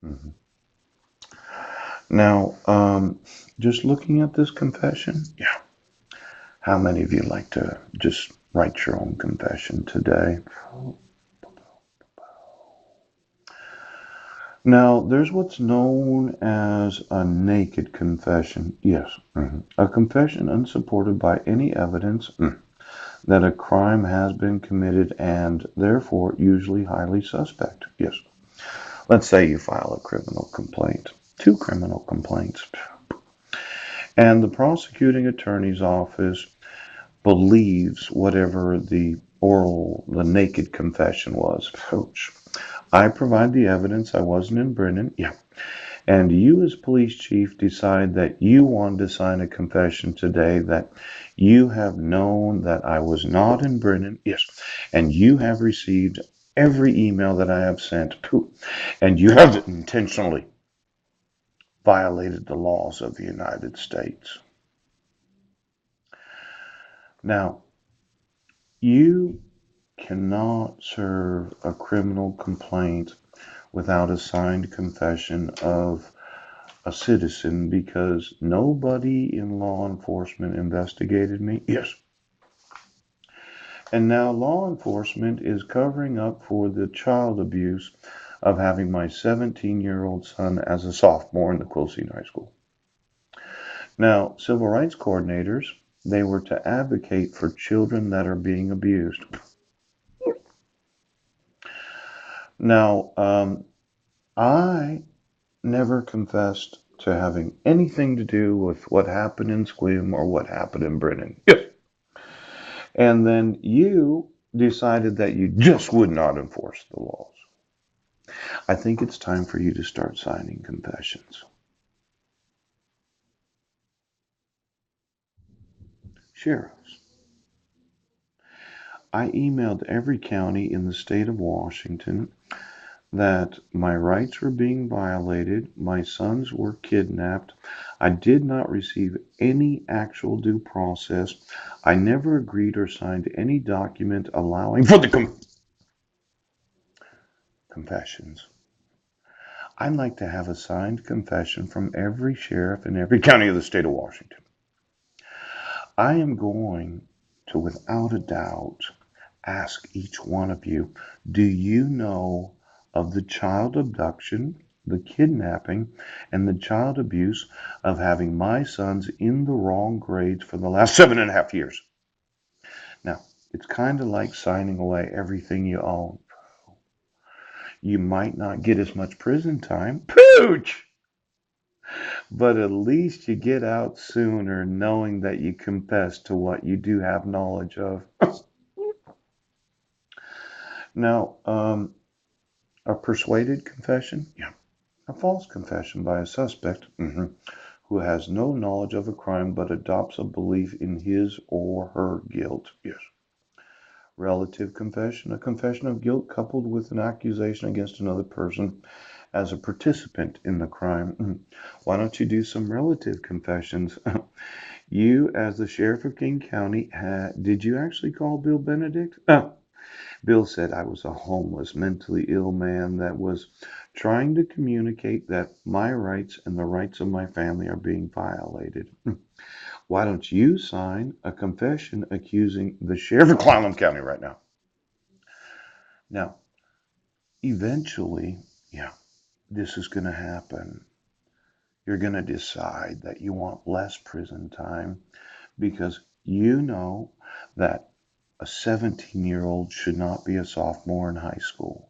Mhm. Now, just looking at this confession, yeah. How many of you like to just write your own confession today? Now, there's what's known as a naked confession. Yes, a confession unsupported by any evidence that a crime has been committed and therefore usually highly suspect. Yes. Let's say you file a criminal complaint, two criminal complaints, and the prosecuting attorney's office believes whatever the naked confession was. Ouch. I provide the evidence I wasn't in Brennan. Yeah. And you, as police chief, decide that you want to sign a confession today that you have known that I was not in Brennan. Yes. And you have received every email that I have sent. Pooh. And you have intentionally violated the laws of the United States. Now, you cannot serve a criminal complaint without a signed confession of a citizen because nobody in law enforcement investigated me. Yes. And now law enforcement is covering up for the child abuse of having my 17-year-old son as a sophomore in the Quilcene High School. Now, civil rights coordinators, they were to advocate for children that are being abused. Now, I never confessed to having anything to do with what happened in Squim or what happened in Brennan. Yes. And then you decided that you just would not enforce the laws. I think it's time for you to start signing confessions. Sheriffs. I emailed every county in the state of Washington that my rights were being violated, my sons were kidnapped, I did not receive any actual due process, I never agreed or signed any document allowing for the confessions. I'd like to have a signed confession from every sheriff in every county of the state of Washington. I am going to, without a doubt, ask each one of you, do you know of the child abduction, the kidnapping, and the child abuse of having my sons in the wrong grades for the last 7.5 years? Now, it's kind of like signing away everything you own. You might not get as much prison time. Pooch! But at least you get out sooner knowing that you confess to what you do have knowledge of. Now, a persuaded confession? Yeah. A false confession by a suspect who has no knowledge of a crime but adopts a belief in his or her guilt. Yes. Relative confession, a confession of guilt coupled with an accusation against another person as a participant in the crime. Why don't you do some relative confessions? You, as the sheriff of King County, did you actually call Bill Benedict? Bill said I was a homeless, mentally ill man that was trying to communicate that my rights and the rights of my family are being violated. Why don't you sign a confession accusing the sheriff of Clallam County right now? Now, eventually, yeah, this is going to happen. You're going to decide that you want less prison time because you know that a 17-year-old should not be a sophomore in high school.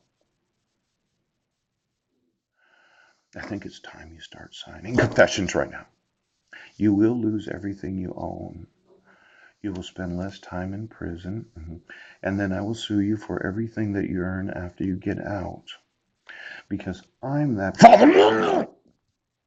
I think it's time you start signing confessions right now. You will lose everything you own. You will spend less time in prison, and then I will sue you for everything that you earn after you get out. Because I'm that father.